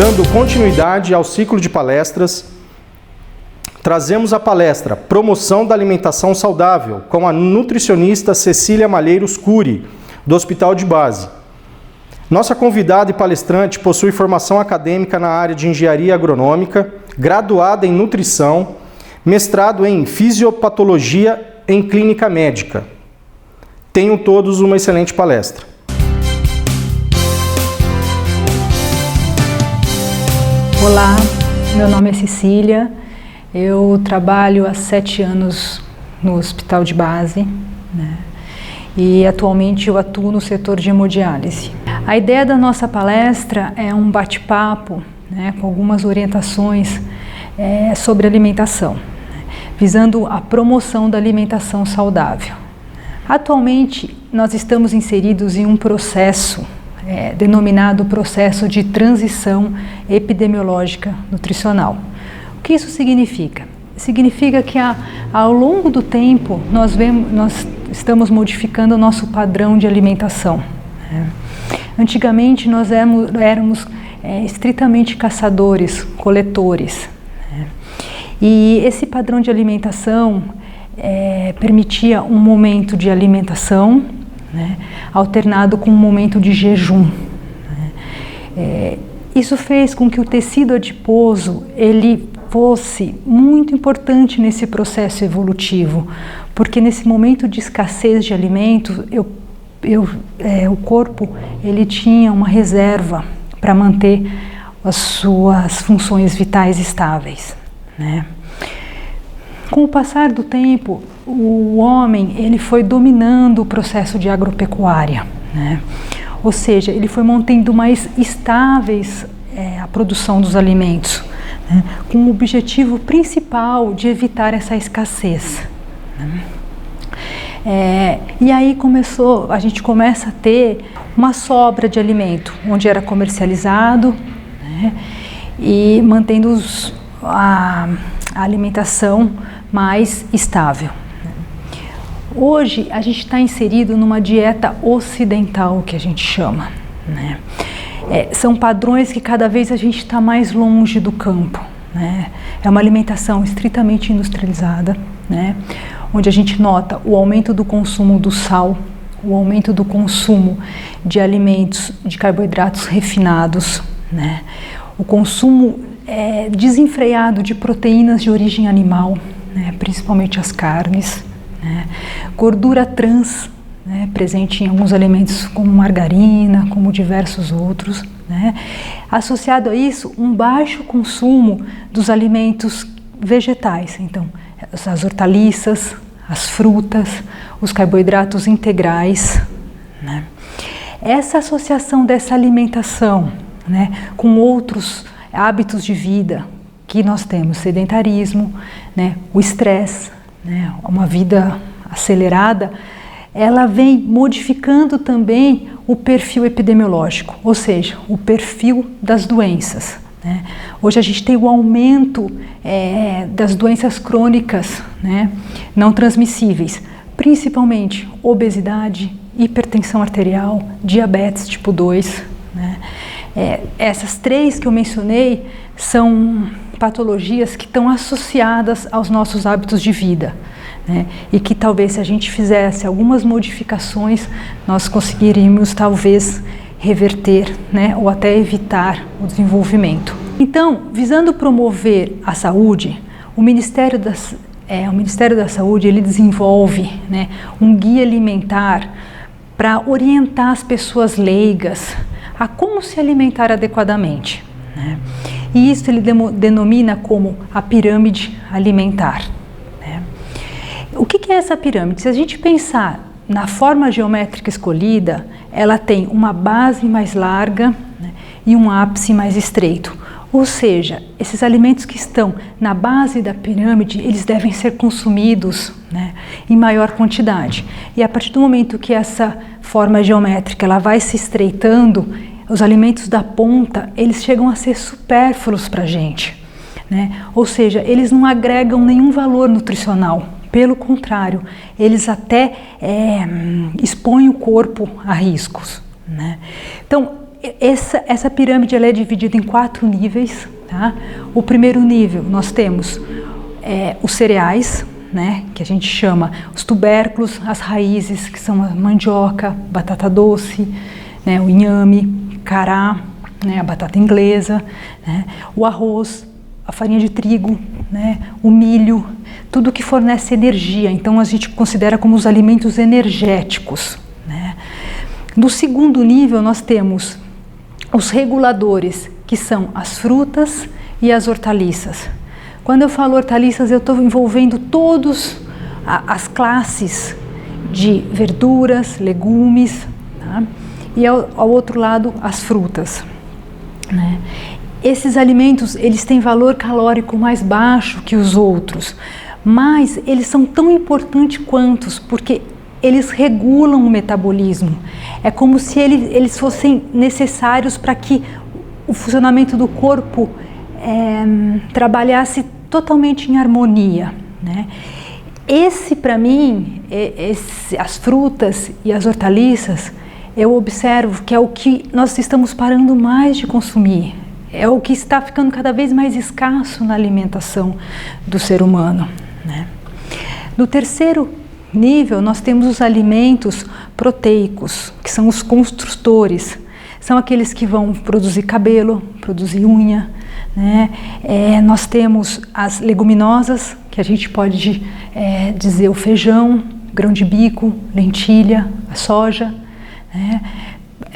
Dando continuidade ao ciclo de palestras, trazemos a palestra Promoção da Alimentação Saudável com a nutricionista Cecília Malheiros Cury, do Hospital de Base. Nossa convidada e palestrante possui formação acadêmica na área de engenharia agronômica, graduada em nutrição, mestrado em fisiopatologia em clínica médica. Tenham todos uma excelente palestra. Olá, meu nome é Cecília, eu trabalho há 7 anos no Hospital de Base, né? E atualmente eu atuo no setor de hemodiálise. A ideia da nossa palestra é um bate-papo, né, com algumas orientações sobre alimentação, né, visando a promoção da alimentação saudável. Atualmente nós estamos inseridos em um processo denominado processo de transição epidemiológica nutricional. O que isso significa? Significa que ao longo do tempo nós estamos modificando o nosso padrão de alimentação. Antigamente nós éramos estritamente caçadores, coletores. E esse padrão de alimentação permitia um momento de alimentação, né, alternado com um momento de jejum. Isso fez com que o tecido adiposo ele fosse muito importante nesse processo evolutivo, porque nesse momento de escassez de alimentos, o corpo ele tinha uma reserva para manter as suas funções vitais estáveis, né? Com o passar do tempo, o homem ele foi dominando o processo de agropecuária, né? Ou seja, ele foi mantendo mais estáveis a produção dos alimentos, né? Com o objetivo principal de evitar essa escassez, né? E aí a gente começa a ter uma sobra de alimento, onde era comercializado, né? E mantendo a alimentação mais estável. Hoje a gente está inserido numa dieta ocidental, que a gente chama, né? São padrões que cada vez a gente está mais longe do campo, né? É uma alimentação estritamente industrializada, né? Onde a gente nota o aumento do consumo do sal, o aumento do consumo de alimentos de carboidratos refinados, né? O consumo desenfreado de proteínas de origem animal, né? Principalmente as carnes, né? Gordura trans, né? Presente em alguns alimentos como margarina, como diversos outros, né? Associado a isso, um baixo consumo dos alimentos vegetais, então as hortaliças, as frutas, os carboidratos integrais, né? Essa associação dessa alimentação, né, com outros hábitos de vida que nós temos, sedentarismo, né, o estresse, né, uma vida acelerada, ela vem modificando também o perfil epidemiológico, ou seja, o perfil das doenças, né? Hoje a gente tem o aumento das doenças crônicas, né, não transmissíveis, principalmente obesidade, hipertensão arterial, diabetes tipo 2, né? Essas 3 que eu mencionei são patologias que estão associadas aos nossos hábitos de vida, né? E que talvez se a gente fizesse algumas modificações, nós conseguiríamos talvez reverter, né, ou até evitar o desenvolvimento. Então, visando promover a saúde, o Ministério da Saúde ele desenvolve, né, um guia alimentar para orientar as pessoas leigas a como se alimentar adequadamente, né? E isso ele denomina como a pirâmide alimentar, né? O que é essa pirâmide? Se a gente pensar na forma geométrica escolhida, ela tem uma base mais larga, né, e um ápice mais estreito. Ou seja, esses alimentos que estão na base da pirâmide, eles devem ser consumidos, né, em maior quantidade. E a partir do momento que essa forma geométrica ela vai se estreitando, os alimentos da ponta, eles chegam a ser supérfluos para a gente, né? Ou seja, eles não agregam nenhum valor nutricional. Pelo contrário, eles até expõem o corpo a riscos, né? Então, essa pirâmide ela é dividida em 4 níveis. Tá? O primeiro nível, nós temos os cereais, né, que a gente chama os tubérculos, as raízes, que são a mandioca, batata doce, né, o inhame, cará, né, a batata inglesa, né, o arroz, a farinha de trigo, né, o milho, tudo que fornece energia. Então a gente considera como os alimentos energéticos. Né. No segundo nível nós temos os reguladores, que são as frutas e as hortaliças. Quando eu falo hortaliças, eu estou envolvendo todas as classes de verduras, legumes, tá? E ao outro lado as frutas. Né? Esses alimentos, eles têm valor calórico mais baixo que os outros, mas eles são tão importantes quantos, porque eles regulam o metabolismo. É como se eles fossem necessários para que o funcionamento do corpo trabalhasse totalmente em harmonia. Né? Esse, para mim, as frutas e as hortaliças, eu observo que é o que nós estamos parando mais de consumir. É o que está ficando cada vez mais escasso na alimentação do ser humano. Né? No terceiro nível, nós temos os alimentos proteicos, que são os construtores. São aqueles que vão produzir cabelo, produzir unha. Né? Nós temos as leguminosas, que a gente pode dizer o feijão, grão de bico, lentilha, a soja. Né?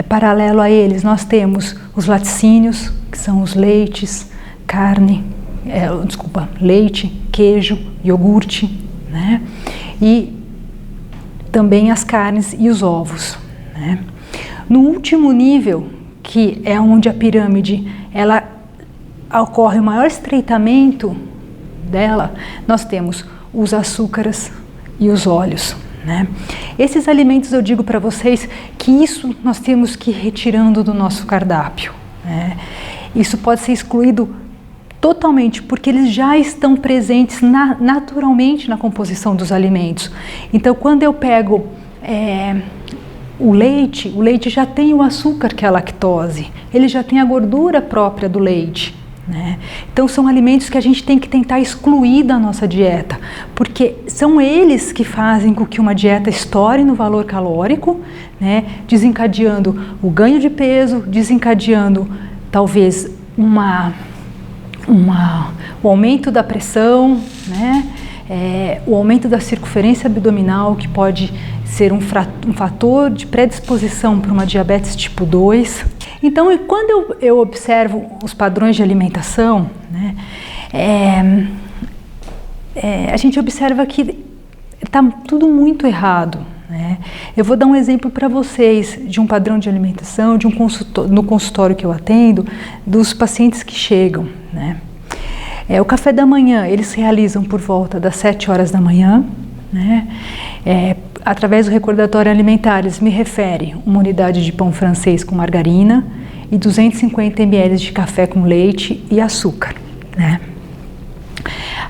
Paralelo a eles, nós temos os laticínios, que são os leites, leite, queijo, iogurte, né? E também as carnes e os ovos. Né? No último nível, que é onde a pirâmide ela ocorre o maior estreitamento dela, nós temos os açúcares e os óleos. Né? Esses alimentos, eu digo para vocês que isso nós temos que ir retirando do nosso cardápio. Né? Isso pode ser excluído totalmente, porque eles já estão presentes naturalmente na composição dos alimentos. Então, quando eu pego o leite já tem o açúcar, que é a lactose, ele já tem a gordura própria do leite. Né? Então são alimentos que a gente tem que tentar excluir da nossa dieta, porque são eles que fazem com que uma dieta estoure no valor calórico, né? Desencadeando o ganho de peso, desencadeando talvez o aumento da pressão, né? O aumento da circunferência abdominal, que pode ser um fator de predisposição para uma diabetes tipo 2. Então, quando eu observo os padrões de alimentação, né, a gente observa que está tudo muito errado. Né? Eu vou dar um exemplo para vocês de um padrão de alimentação, no consultório que eu atendo, dos pacientes que chegam. Né? O café da manhã, eles realizam por volta das 7 horas da manhã. Né? Através do recordatório alimentar, eles me referem uma unidade de pão francês com margarina e 250 ml de café com leite e açúcar. Né?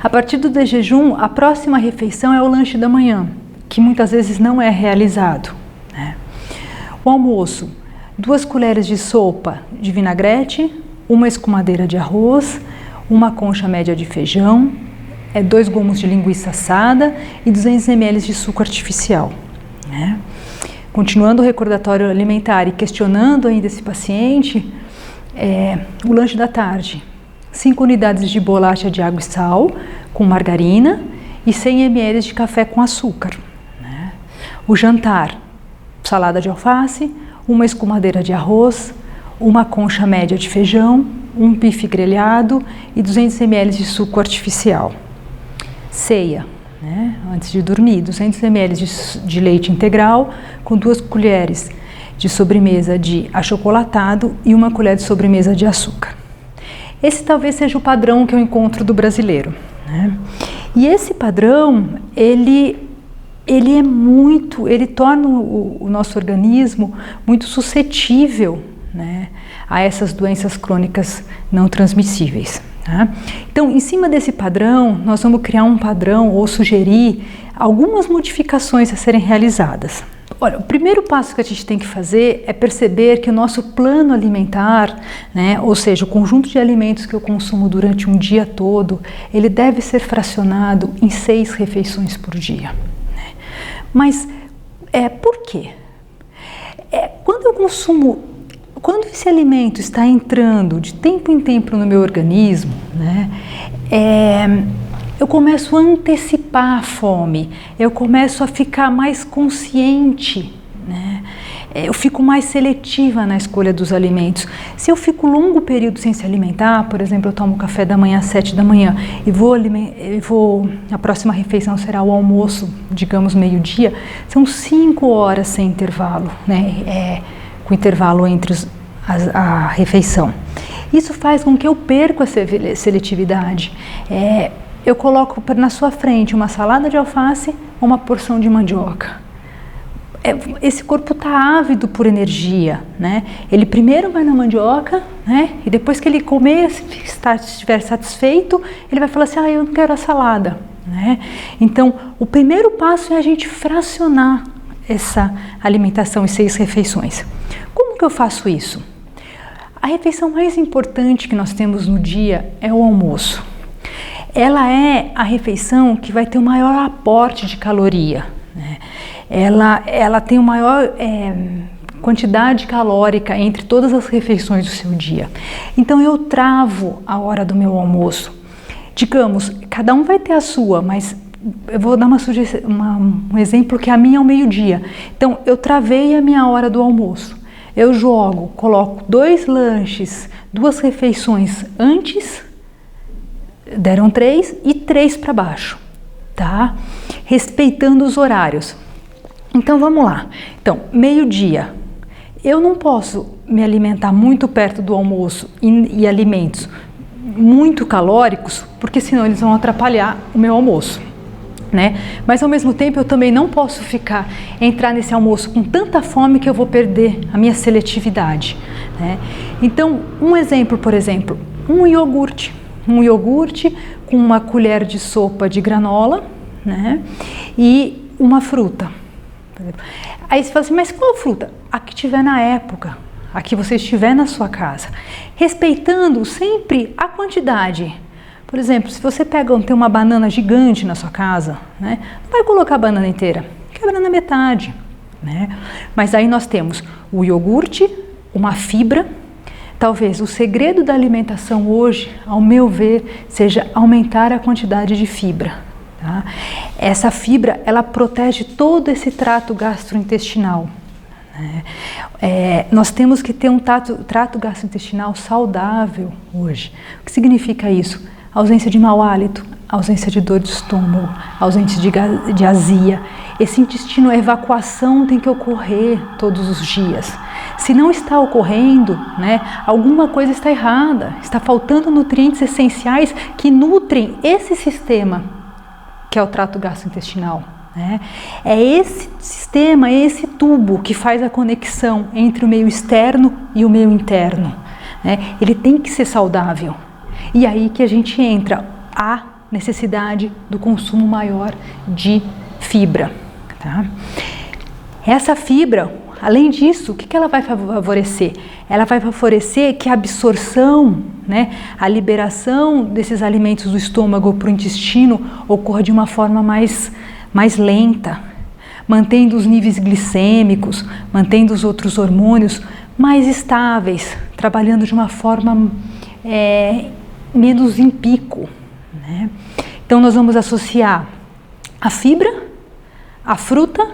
A partir do jejum, a próxima refeição é o lanche da manhã, que muitas vezes não é realizado. Né? O almoço, 2 colheres de sopa de vinagrete, uma escumadeira de arroz, uma concha média de feijão, 2 gomos de linguiça assada e 200 ml de suco artificial. Né? Continuando o recordatório alimentar e questionando ainda esse paciente, o lanche da tarde, 5 unidades de bolacha de água e sal com margarina e 100 ml de café com açúcar. Né? O jantar, salada de alface, uma escumadeira de arroz, uma concha média de feijão, um bife grelhado e 200 ml de suco artificial. Ceia, né? Antes de dormir, 200 ml de leite integral com 2 colheres de sobremesa de achocolatado e 1 colher de sobremesa de açúcar. Esse talvez seja o padrão que eu encontro do brasileiro. Né? E esse padrão, ele torna o nosso organismo muito suscetível, né, a essas doenças crônicas não transmissíveis. Tá? Então, em cima desse padrão, nós vamos criar um padrão ou sugerir algumas modificações a serem realizadas. Olha, o primeiro passo que a gente tem que fazer é perceber que o nosso plano alimentar, né, ou seja, o conjunto de alimentos que eu consumo durante um dia todo, ele deve ser fracionado em 6 refeições por dia. Né? Mas por quê? Quando eu consumo, quando esse alimento está entrando de tempo em tempo no meu organismo, né, eu começo a antecipar a fome, eu começo a ficar mais consciente, né? Eu fico mais seletiva na escolha dos alimentos. Se eu fico longo período sem se alimentar, por exemplo, eu tomo café da manhã às 7 da manhã e a próxima refeição será o almoço, digamos meio-dia, são 5 horas sem intervalo, né? Com intervalo entre a refeição. Isso faz com que eu perca a seletividade. Eu coloco na sua frente uma salada de alface ou uma porção de mandioca. Esse corpo está ávido por energia, né? Ele primeiro vai na mandioca, né? E depois que ele comer, estiver satisfeito, ele vai falar assim, eu não quero a salada, né? Então, o primeiro passo é a gente fracionar essa alimentação em 6 refeições. Como que eu faço isso? A refeição mais importante que nós temos no dia é o almoço. Ela é a refeição que vai ter o maior aporte de caloria, né? Ela tem a maior quantidade calórica entre todas as refeições do seu dia. Então eu travo a hora do meu almoço. Digamos, cada um vai ter a sua, mas eu vou dar um exemplo que a minha é ao meio-dia. Então eu travei a minha hora do almoço. Eu coloco 2 lanches, 2 refeições antes, deram 3 e 3 para baixo, tá? Respeitando os horários. Então vamos lá. Então, meio-dia. Eu não posso me alimentar muito perto do almoço e alimentos muito calóricos, porque senão eles vão atrapalhar o meu almoço, né? Mas ao mesmo tempo eu também não posso entrar nesse almoço com tanta fome que eu vou perder a minha seletividade, né? Então, um exemplo, por exemplo, um iogurte com uma colher de sopa de granola, né? E uma fruta. Aí você fala assim, mas qual fruta? A que tiver na época, a que você estiver na sua casa, respeitando sempre a quantidade. Por exemplo, se você tem uma banana gigante na sua casa, né? Não vai colocar a banana inteira, quebra na metade, né? Mas aí nós temos o iogurte, uma fibra. Talvez o segredo da alimentação hoje, ao meu ver, seja aumentar a quantidade de fibra. Tá? Essa fibra, ela protege todo esse trato gastrointestinal. Né? Nós temos que ter um trato gastrointestinal saudável hoje. O que significa isso? Ausência de mau hálito, ausência de dor de estômago, ausência de azia. Esse intestino, a evacuação tem que ocorrer todos os dias. Se não está ocorrendo, né, alguma coisa está errada, está faltando nutrientes essenciais que nutrem esse sistema, que é o trato gastrointestinal. Né? É esse sistema, é esse tubo que faz a conexão entre o meio externo e o meio interno. Né? Ele tem que ser saudável. E aí que a gente entra a necessidade do consumo maior de fibra. Tá? Essa fibra, além disso, o que ela vai favorecer? Ela vai favorecer que a absorção, né, a liberação desses alimentos do estômago para o intestino ocorra de uma forma mais lenta, mantendo os níveis glicêmicos, mantendo os outros hormônios mais estáveis, trabalhando de uma forma menos em pico. Né? Então nós vamos associar a fibra, a fruta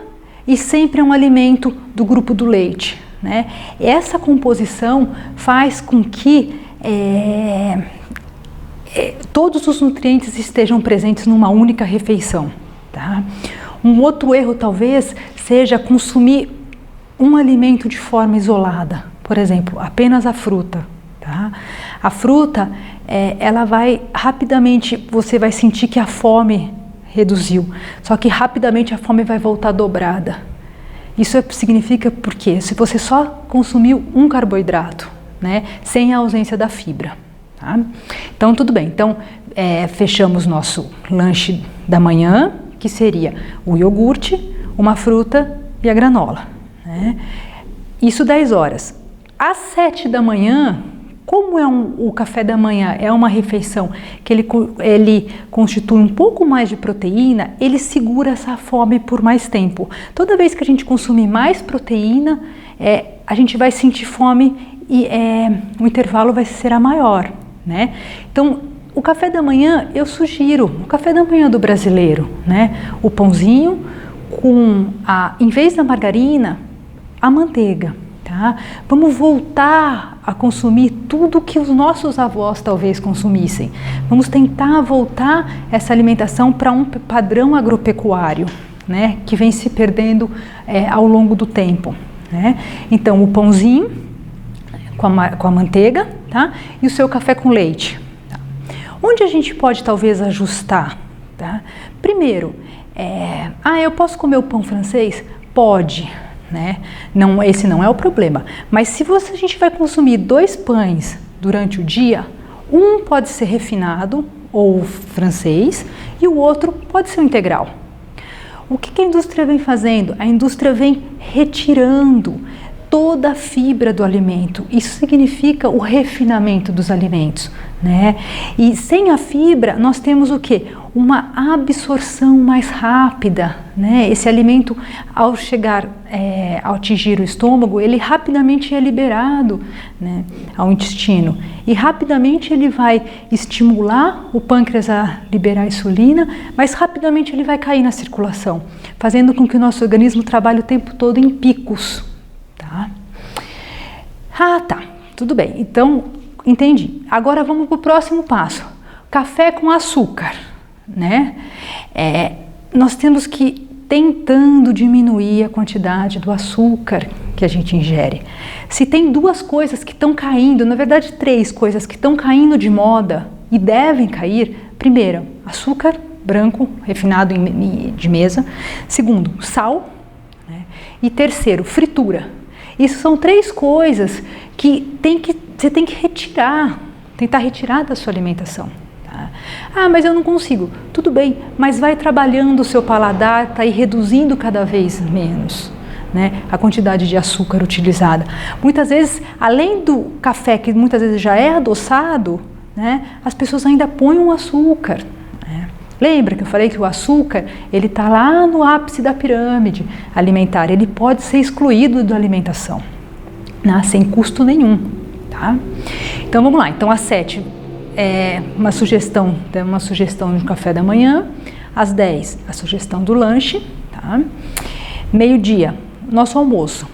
e sempre um alimento do grupo do leite. Né? Essa composição faz com que todos os nutrientes estejam presentes numa única refeição. Tá? Um outro erro talvez seja consumir um alimento de forma isolada, por exemplo, apenas a fruta. Tá? A fruta, ela vai rapidamente, você vai sentir que a fome reduziu, só que rapidamente a fome vai voltar dobrada. Isso significa porque se você só consumiu um carboidrato, né, sem a ausência da fibra. Tá? Então tudo bem, então fechamos nosso lanche da manhã, que seria o iogurte, uma fruta e a granola, né? Isso 10 horas. Às 7 da manhã, como o café da manhã é uma refeição que ele constitui um pouco mais de proteína, ele segura essa fome por mais tempo. Toda vez que a gente consumir mais proteína, a gente vai sentir fome e o intervalo vai ser maior, né? Então, o café da manhã, eu sugiro, o café da manhã do brasileiro, né? O pãozinho com, em vez da margarina, a manteiga. Tá? Vamos voltar a consumir tudo que os nossos avós talvez consumissem. Vamos tentar voltar essa alimentação para um padrão agropecuário, né? Que vem se perdendo ao longo do tempo, né? Então, o pãozinho com a manteiga, tá? E o seu café com leite. Tá? Onde a gente pode talvez ajustar? Tá? Primeiro, eu posso comer o pão francês? Pode. Né? Não, esse não é o problema, mas se a gente vai consumir 2 pães durante o dia, um pode ser refinado ou francês e o outro pode ser o integral. O que a indústria vem fazendo? A indústria vem retirando toda a fibra do alimento. Isso significa o refinamento dos alimentos, né? E sem a fibra nós temos o quê? Uma absorção mais rápida, né? Esse alimento, ao chegar, ao atingir o estômago, ele rapidamente é liberado, né, ao intestino e rapidamente ele vai estimular o pâncreas a liberar insulina, mas rapidamente ele vai cair na circulação, fazendo com que o nosso organismo trabalhe o tempo todo em picos. Tá, tudo bem, então entendi. Agora vamos para o próximo passo, café com açúcar, né? Nós temos que ir tentando diminuir a quantidade do açúcar que a gente ingere. Se tem 2 coisas que estão caindo, na verdade 3 coisas que estão caindo de moda e devem cair, primeiro, açúcar branco refinado de mesa, segundo, sal, né? E terceiro, fritura. Isso são 3 coisas que você tem que tentar retirar da sua alimentação. Tá? Mas eu não consigo. Tudo bem, mas vai trabalhando o seu paladar, tá aí reduzindo cada vez menos, né, a quantidade de açúcar utilizada. Muitas vezes, além do café, que muitas vezes já é adoçado, né, as pessoas ainda põem um açúcar. Né? Lembra que eu falei que o açúcar, ele está lá no ápice da pirâmide alimentar, ele pode ser excluído da alimentação, né, sem custo nenhum. Tá? Então vamos lá, então às 7 uma sugestão de um café da manhã, às 10 a sugestão do lanche, tá? Meio-dia, nosso almoço.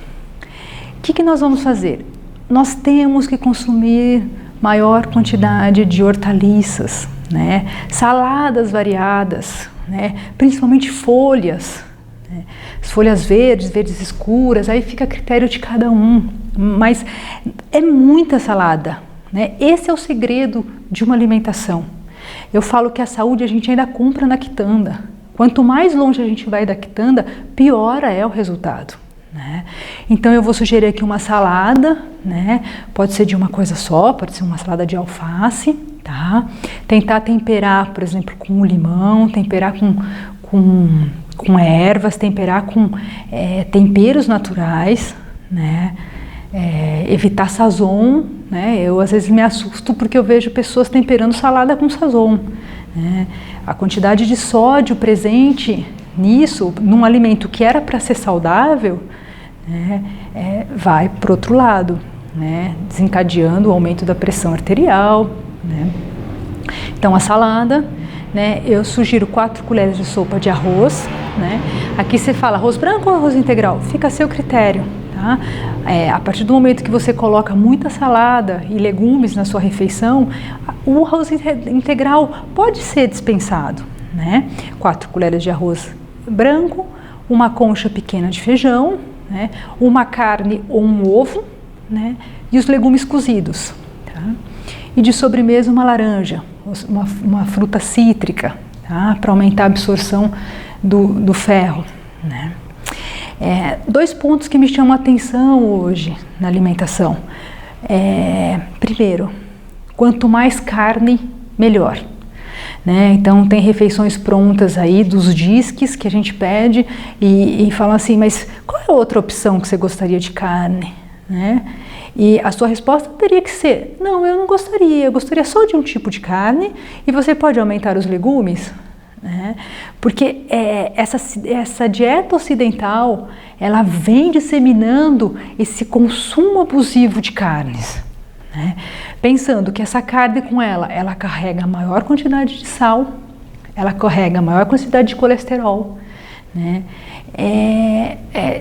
O que nós vamos fazer? Nós temos que consumir maior quantidade de hortaliças, né? Saladas variadas, né? Principalmente folhas, né? As folhas verdes escuras, aí fica a critério de cada um, mas é muita salada, né? Esse é o segredo de uma alimentação. Eu falo que a saúde a gente ainda compra na quitanda. Quanto mais longe a gente vai da quitanda, pior é o resultado, né? Então eu vou sugerir aqui uma salada, né? Pode ser de uma coisa só, pode ser uma salada de alface, tá? Tentar temperar, por exemplo, com limão, temperar com ervas, temperar com temperos naturais, né? Evitar sazon, né? Eu às vezes me assusto porque eu vejo pessoas temperando salada com sazon, né? A quantidade de sódio presente nisso, num alimento que era para ser saudável, né? Vai para o outro lado, né? Desencadeando o aumento da pressão arterial, né? Então a salada, né? Eu sugiro 4 colheres de sopa de arroz, né? Aqui você fala arroz branco ou arroz integral? Fica a seu critério. Tá? A partir do momento que você coloca muita salada e legumes na sua refeição, o arroz integral pode ser dispensado, né? 4 colheres de arroz branco, uma concha pequena de feijão, né? Uma carne ou um ovo, né? E os legumes cozidos. Tá? E de sobremesa uma laranja, uma fruta cítrica, tá? Para aumentar a absorção do ferro, né? 2 pontos que me chamam a atenção hoje na alimentação. Primeiro, quanto mais carne, melhor. Né? Então tem refeições prontas aí dos disques que a gente pede e falam assim, mas qual é é a outra opção que você gostaria de carne? Né? E a sua resposta teria que ser, não, eu não gostaria, eu gostaria só de um tipo de carne e você pode aumentar os legumes, né? Porque essa dieta ocidental, ela vem disseminando esse consumo abusivo de carnes, né? Pensando que essa carne com ela carrega a maior quantidade de sal, ela carrega a maior quantidade de colesterol, né?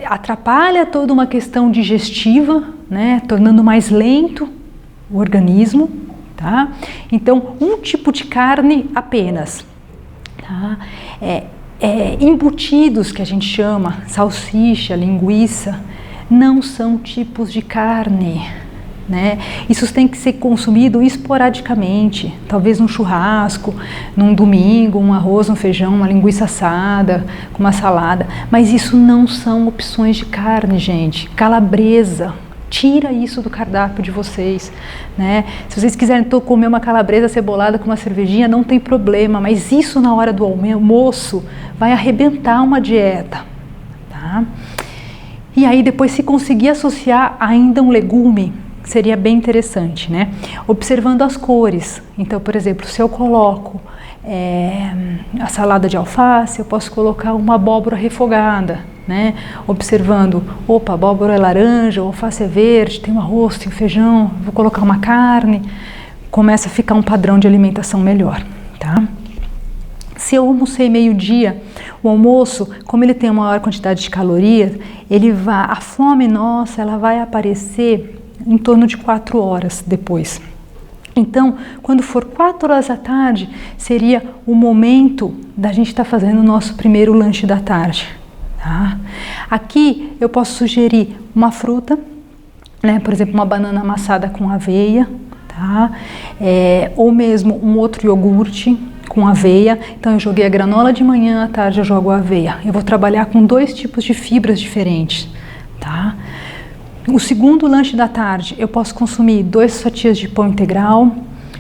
Atrapalha toda uma questão digestiva, né? Tornando mais lento o organismo, tá? Então, um tipo de carne apenas, tá? Embutidos, que a gente chama, salsicha, linguiça, não são tipos de carne, né? Isso tem que ser consumido esporadicamente, talvez num churrasco, num domingo, um arroz, um feijão, uma linguiça assada, com uma salada, mas isso não são opções de carne, gente. Calabresa, tira isso do cardápio de vocês, né? Se vocês quiserem comer uma calabresa cebolada com uma cervejinha, não tem problema, mas isso na hora do almoço vai arrebentar uma dieta, tá? E aí depois, se conseguir associar ainda um legume, seria bem interessante, né? Observando as cores. Então, por exemplo, se eu coloco a salada de alface, eu posso colocar uma abóbora refogada, né? Observando, opa, a abóbora é laranja, o alface é verde, tem um arroz, tem um feijão, vou colocar uma carne, começa a ficar um padrão de alimentação melhor, tá? Se eu almocei meio-dia, o almoço, como ele tem uma maior quantidade de calorias, a fome nossa, ela vai aparecer em torno de 4 horas depois. Então, quando for 4 horas da tarde, seria o momento da gente estar fazendo o nosso primeiro lanche da tarde, tá? Aqui eu posso sugerir uma fruta, né? Por exemplo, uma banana amassada com aveia, tá? Ou mesmo um outro iogurte com aveia. Então eu joguei a granola de manhã, à tarde eu jogo a aveia. Eu vou trabalhar com 2 tipos de fibras diferentes, tá? O segundo lanche da tarde, eu posso consumir 2 fatias de pão integral,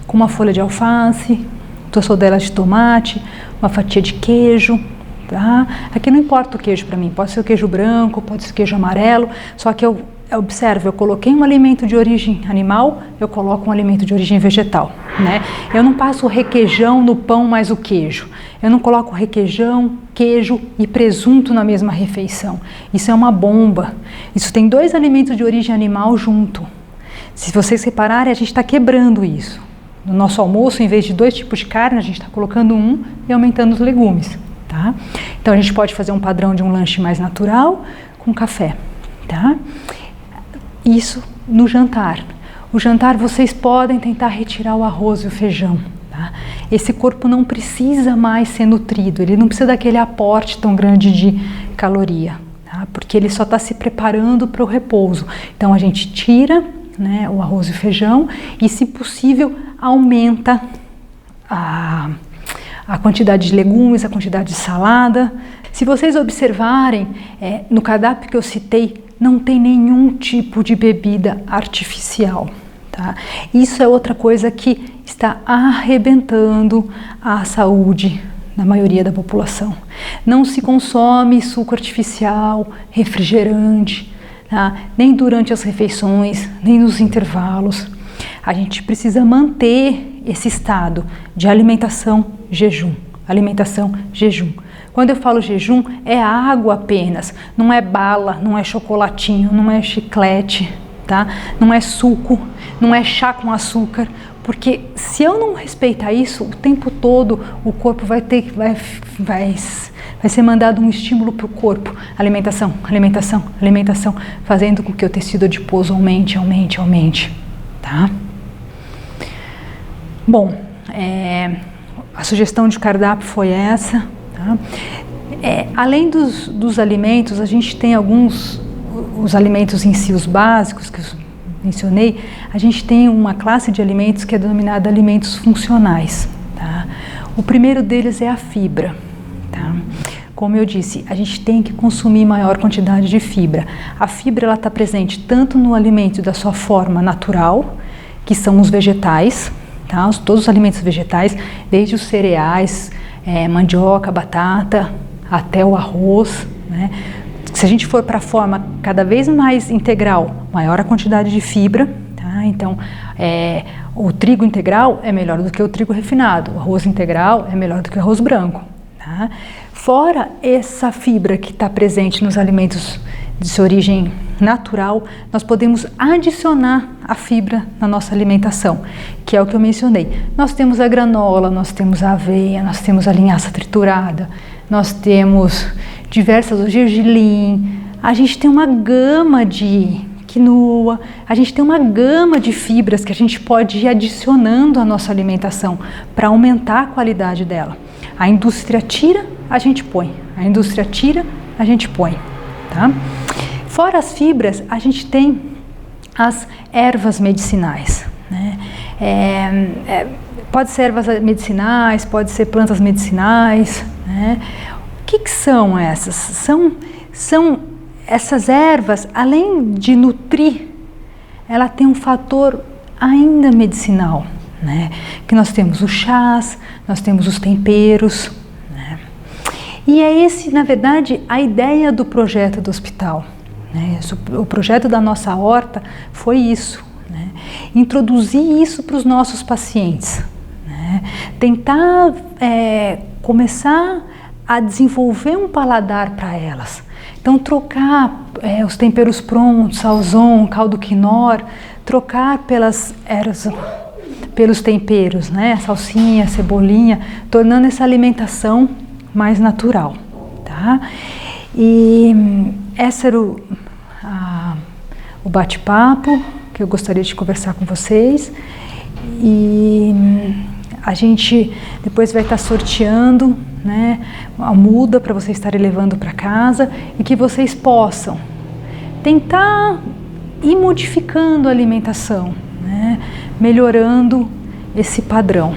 com uma folha de alface, tostadelas de tomate, uma fatia de queijo, tá? Aqui não importa o queijo para mim, pode ser o queijo branco, pode ser o queijo amarelo, só que eu observo, eu coloquei um alimento de origem animal, eu coloco um alimento de origem vegetal, né? Eu não passo o requeijão no pão mais o queijo. Eu não coloco requeijão, queijo e presunto na mesma refeição. Isso é uma bomba. Isso tem 2 alimentos de origem animal junto. Se vocês repararem, a gente está quebrando isso. No nosso almoço, em vez de 2 tipos de carne, a gente está colocando um e aumentando os legumes, tá? Então a gente pode fazer um padrão de um lanche mais natural com café, tá? Isso no jantar. O jantar vocês podem tentar retirar o arroz e o feijão, tá? Esse corpo não precisa mais ser nutrido, ele não precisa daquele aporte tão grande de caloria, tá? Porque ele só está se preparando para o repouso. Então a gente tira, né, o arroz e o feijão e, se possível, aumenta a quantidade de legumes, a quantidade de salada. Se vocês observarem, no cardápio que eu citei, não tem nenhum tipo de bebida artificial, tá? Isso é outra coisa que está arrebentando a saúde da maioria da população. Não se consome suco artificial, refrigerante, tá? Nem durante as refeições, nem nos intervalos. A gente precisa manter esse estado de alimentação, jejum, alimentação, jejum. Quando eu falo jejum, é água apenas, não é bala, não é chocolatinho, não é chiclete, tá? Não é suco, não é chá com açúcar, porque se eu não respeitar isso, o tempo todo o corpo vai ser mandado um estímulo para o corpo, alimentação, alimentação, alimentação, fazendo com que o tecido adiposo aumente, aumente, aumente, tá? Bom, a sugestão de cardápio foi essa. Tá? Além dos alimentos, a gente tem os alimentos em si, os básicos que eu mencionei, a gente tem uma classe de alimentos que é denominada alimentos funcionais. Tá? O primeiro deles é a fibra. Tá? Como eu disse, a gente tem que consumir maior quantidade de fibra. A fibra está presente tanto no alimento da sua forma natural, que são os vegetais, tá? Todos os alimentos vegetais, desde os cereais, mandioca, batata, até o arroz, né? Se a gente for para a forma cada vez mais integral, maior a quantidade de fibra, tá? Então, o trigo integral é melhor do que o trigo refinado, o arroz integral é melhor do que o arroz branco. Tá? Fora essa fibra que está presente nos alimentos de sua origem natural, nós podemos adicionar a fibra na nossa alimentação, que é o que eu mencionei. Nós temos a granola, nós temos a aveia, nós temos a linhaça triturada, nós temos o gergelim, a gente tem uma gama de quinoa, a gente tem uma gama de fibras que a gente pode ir adicionando à nossa alimentação para aumentar a qualidade dela. A indústria tira, a gente põe. A indústria tira, a gente põe. Tá? Fora as fibras, a gente tem as ervas medicinais. Né? Pode ser ervas medicinais, pode ser plantas medicinais. Né? O que são essas? São essas ervas, além de nutrir, ela tem um fator ainda medicinal. Né? Que nós temos os chás, nós temos os temperos, né? E é esse, na verdade, a ideia do projeto do hospital, né? O projeto da nossa horta foi isso, né? Introduzir isso para os nossos pacientes, né? Tentar começar a desenvolver um paladar para elas. Então, trocar os temperos prontos, salzon, caldo quinor, trocar pelos temperos, né? Salsinha, cebolinha, tornando essa alimentação mais natural, tá? E esse era o bate-papo que eu gostaria de conversar com vocês. E a gente depois vai estar sorteando, né, a muda para vocês estarem levando para casa e que vocês possam tentar ir modificando a alimentação, né, melhorando esse padrão.